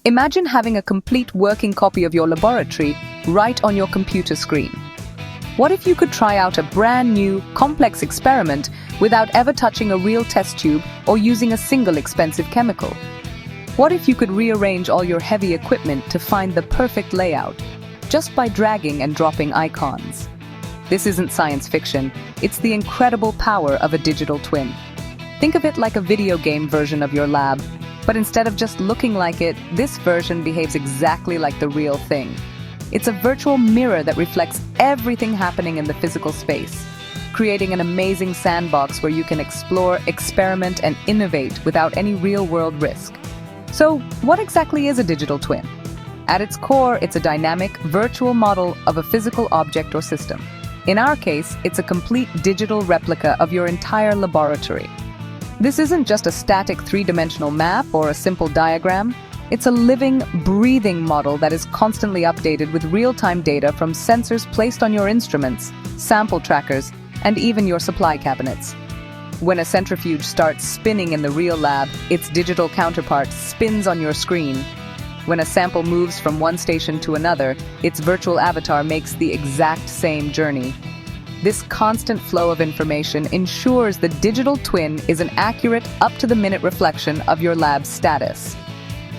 Imagine having a complete working copy of your laboratory right on your computer screen. What if you could try out a brand new, complex experiment without ever touching a real test tube or using a single expensive chemical? What if you could rearrange all your heavy equipment to find the perfect layout, just by dragging and dropping icons? This isn't science fiction, it's the incredible power of a digital twin. Think of it like a video game version of your lab, but instead of just looking like it, this version behaves exactly like the real thing. It's a virtual mirror that reflects everything happening in the physical space, creating an amazing sandbox where you can explore, experiment, and innovate without any real-world risk. So, what exactly is a digital twin? At its core, it's a dynamic, virtual model of a physical object or system. In our case, it's a complete digital replica of your entire laboratory. This isn't just a static three-dimensional map or a simple diagram. It's a living, breathing model that is constantly updated with real-time data from sensors placed on your instruments, sample trackers, and even your supply cabinets. When a centrifuge starts spinning in the real lab, its digital counterpart spins on your screen. When a sample moves from one station to another, its virtual avatar makes the exact same journey. This constant flow of information ensures the digital twin is an accurate, up-to-the-minute reflection of your lab's status.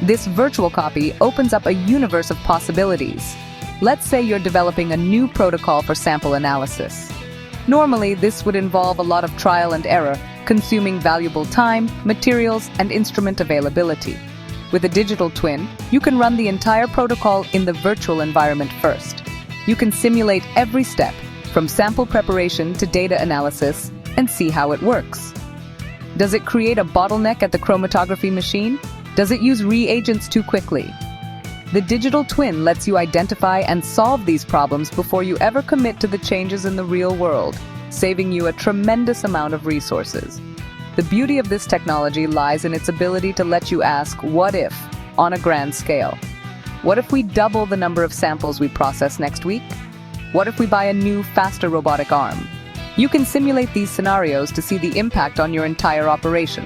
This virtual copy opens up a universe of possibilities. Let's say you're developing a new protocol for sample analysis. Normally, this would involve a lot of trial and error, consuming valuable time, materials, and instrument availability. With a digital twin, you can run the entire protocol in the virtual environment first. You can simulate every step, from sample preparation to data analysis, and see how it works. Does it create a bottleneck at the chromatography machine? Does it use reagents too quickly? The digital twin lets you identify and solve these problems before you ever commit to the changes in the real world, saving you a tremendous amount of resources. The beauty of this technology lies in its ability to let you ask, what if, on a grand scale? What if we double the number of samples we process next week? What if we buy a new, faster robotic arm? You can simulate these scenarios to see the impact on your entire operation.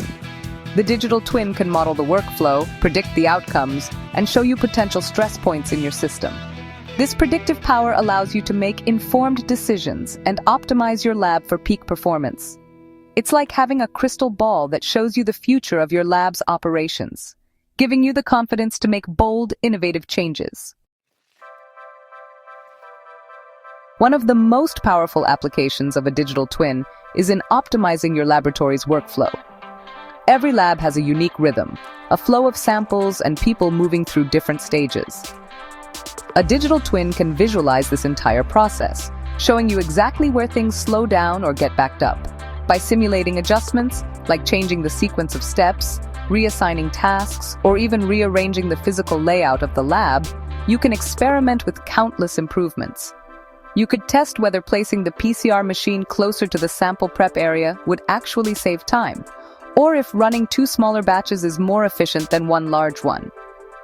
The digital twin can model the workflow, predict the outcomes, and show you potential stress points in your system. This predictive power allows you to make informed decisions and optimize your lab for peak performance. It's like having a crystal ball that shows you the future of your lab's operations, giving you the confidence to make bold, innovative changes. One of the most powerful applications of a digital twin is in optimizing your laboratory's workflow. Every lab has a unique rhythm, a flow of samples and people moving through different stages. A digital twin can visualize this entire process, showing you exactly where things slow down or get backed up. By simulating adjustments, like changing the sequence of steps, reassigning tasks, or even rearranging the physical layout of the lab, you can experiment with countless improvements. You could test whether placing the PCR machine closer to the sample prep area would actually save time, or if running two smaller batches is more efficient than one large one.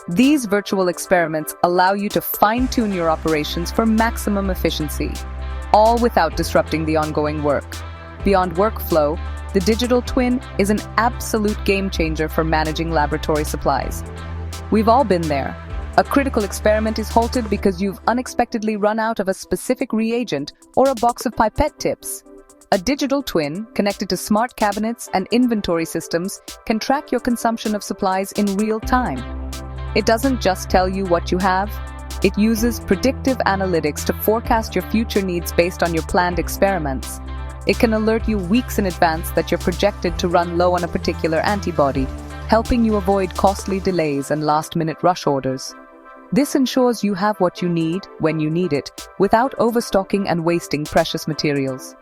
These virtual experiments allow you to fine-tune your operations for maximum efficiency, all without disrupting the ongoing work. Beyond workflow, the digital twin is an absolute game-changer for managing laboratory supplies. We've all been there. A critical experiment is halted because you've unexpectedly run out of a specific reagent or a box of pipette tips. A digital twin, connected to smart cabinets and inventory systems, can track your consumption of supplies in real time. It doesn't just tell you what you have, it uses predictive analytics to forecast your future needs based on your planned experiments. It can alert you weeks in advance that you're projected to run low on a particular antibody, helping you avoid costly delays and last-minute rush orders. This ensures you have what you need when you need it, without overstocking and wasting precious materials.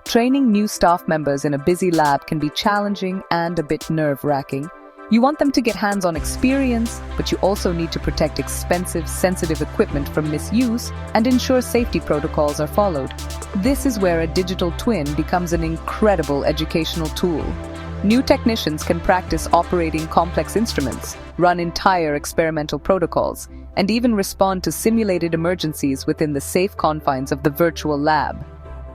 Training new staff members in a busy lab can be challenging and a bit nerve-wracking. You want them to get hands-on experience, but you also need to protect expensive, sensitive equipment from misuse and ensure safety protocols are followed. This is where a digital twin becomes an incredible educational tool. New technicians can practice operating complex instruments, run entire experimental protocols, and even respond to simulated emergencies within the safe confines of the virtual lab.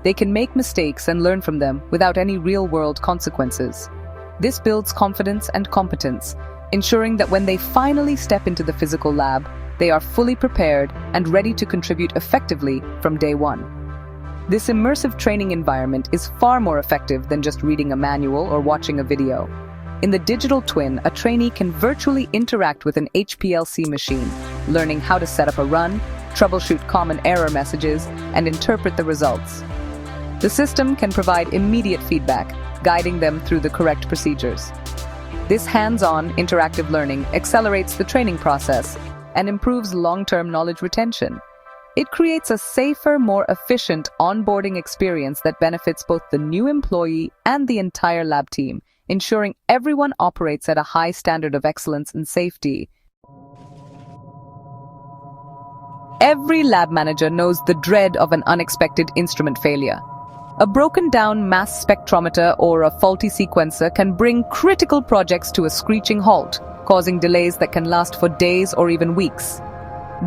They can make mistakes and learn from them without any real-world consequences. This builds confidence and competence, ensuring that when they finally step into the physical lab, they are fully prepared and ready to contribute effectively from day one. This immersive training environment is far more effective than just reading a manual or watching a video. In the digital twin, a trainee can virtually interact with an HPLC machine, learning how to set up a run, troubleshoot common error messages, and interpret the results. The system can provide immediate feedback, guiding them through the correct procedures. This hands-on, interactive learning accelerates the training process and improves long-term knowledge retention. It creates a safer, more efficient onboarding experience that benefits both the new employee and the entire lab team, ensuring everyone operates at a high standard of excellence and safety. Every lab manager knows the dread of an unexpected instrument failure. A broken-down mass spectrometer or a faulty sequencer can bring critical projects to a screeching halt, causing delays that can last for days or even weeks.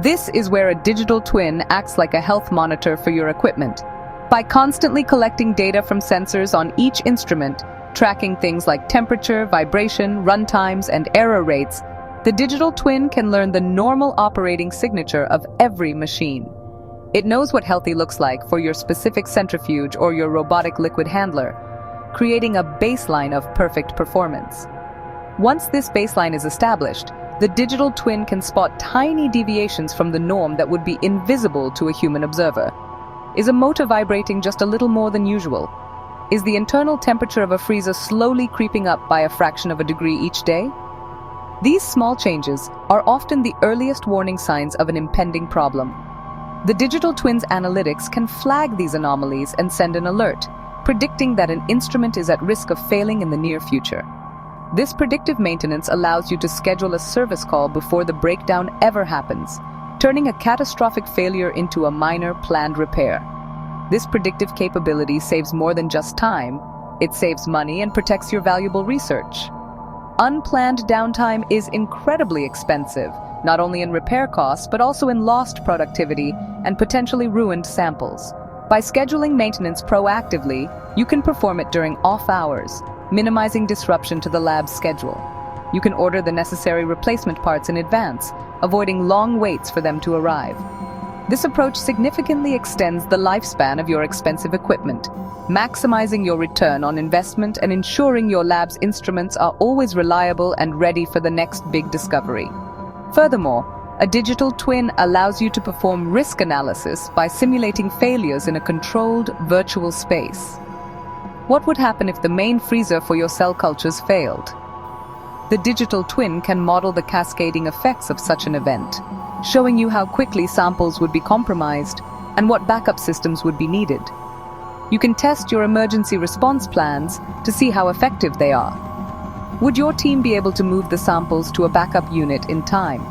This is where a digital twin acts like a health monitor for your equipment. By constantly collecting data from sensors on each instrument, tracking things like temperature, vibration, run times, and error rates, the digital twin can learn the normal operating signature of every machine. It knows what healthy looks like for your specific centrifuge or your robotic liquid handler, creating a baseline of perfect performance. Once this baseline is established, the digital twin can spot tiny deviations from the norm that would be invisible to a human observer. Is a motor vibrating just a little more than usual? Is the internal temperature of a freezer slowly creeping up by a fraction of a degree each day? These small changes are often the earliest warning signs of an impending problem. The digital twin's analytics can flag these anomalies and send an alert, predicting that an instrument is at risk of failing in the near future. This predictive maintenance allows you to schedule a service call before the breakdown ever happens, turning a catastrophic failure into a minor planned repair. This predictive capability saves more than just time, it saves money and protects your valuable research. Unplanned downtime is incredibly expensive, not only in repair costs but also in lost productivity and potentially ruined samples. By scheduling maintenance proactively, you can perform it during off hours, minimizing disruption to the lab's schedule. You can order the necessary replacement parts in advance, avoiding long waits for them to arrive. This approach significantly extends the lifespan of your expensive equipment, maximizing your return on investment and ensuring your lab's instruments are always reliable and ready for the next big discovery. Furthermore, a digital twin allows you to perform risk analysis by simulating failures in a controlled, virtual space. What would happen if the main freezer for your cell cultures failed? The digital twin can model the cascading effects of such an event, showing you how quickly samples would be compromised and what backup systems would be needed. You can test your emergency response plans to see how effective they are. Would your team be able to move the samples to a backup unit in time?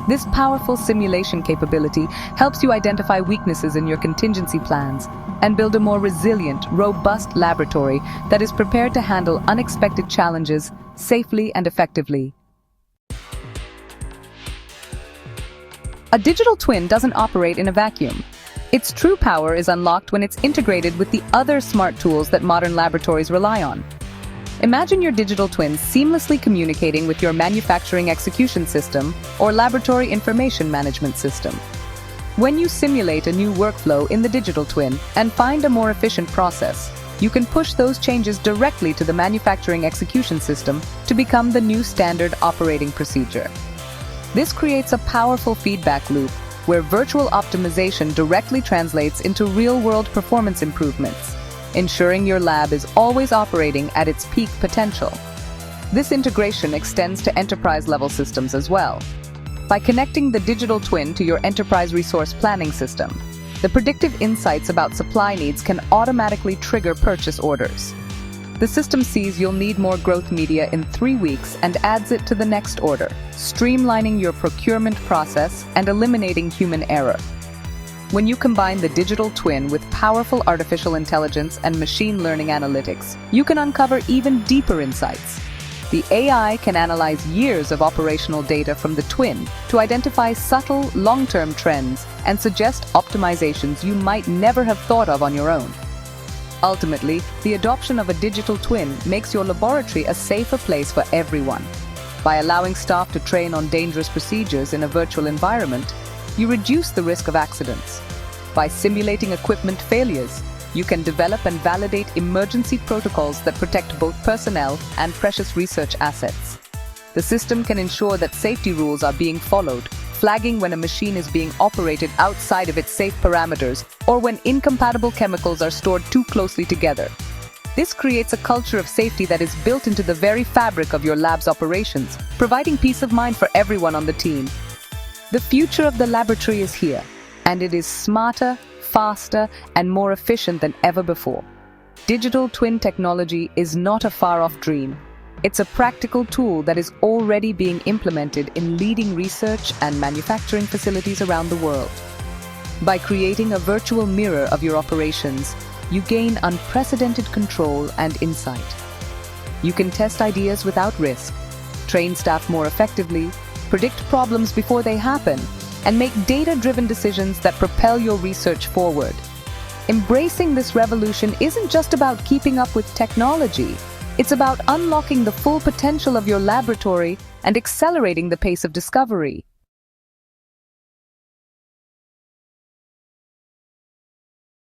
This powerful simulation capability helps you identify weaknesses in your contingency plans and build a more resilient, robust laboratory that is prepared to handle unexpected challenges safely and effectively. A digital twin doesn't operate in a vacuum. Its true power is unlocked when it's integrated with the other smart tools that modern laboratories rely on. Imagine your digital twin seamlessly communicating with your manufacturing execution system or laboratory information management system. When you simulate a new workflow in the digital twin and find a more efficient process, you can push those changes directly to the manufacturing execution system to become the new standard operating procedure. This creates a powerful feedback loop where virtual optimization directly translates into real-world performance improvements, ensuring your lab is always operating at its peak potential. This integration extends to enterprise-level systems as well. By connecting the digital twin to your enterprise resource planning system, the predictive insights about supply needs can automatically trigger purchase orders. The system sees you'll need more growth media in 3 weeks and adds it to the next order, streamlining your procurement process and eliminating human error. When you combine the digital twin with powerful artificial intelligence and machine learning analytics, you can uncover even deeper insights. The AI can analyze years of operational data from the twin to identify subtle, long-term trends and suggest optimizations you might never have thought of on your own. Ultimately, the adoption of a digital twin makes your laboratory a safer place for everyone. By allowing staff to train on dangerous procedures in a virtual environment, you reduce the risk of accidents. By simulating equipment failures, you can develop and validate emergency protocols that protect both personnel and precious research assets. The system can ensure that safety rules are being followed, flagging when a machine is being operated outside of its safe parameters or when incompatible chemicals are stored too closely together. This creates a culture of safety that is built into the very fabric of your lab's operations, providing peace of mind for everyone on the team. The future of the laboratory is here, and it is smarter, faster, and more efficient than ever before. Digital twin technology is not a far-off dream. It's a practical tool that is already being implemented in leading research and manufacturing facilities around the world. By creating a virtual mirror of your operations, you gain unprecedented control and insight. You can test ideas without risk, train staff more effectively, predict problems before they happen, and make data-driven decisions that propel your research forward. Embracing this revolution isn't just about keeping up with technology. It's about unlocking the full potential of your laboratory and accelerating the pace of discovery.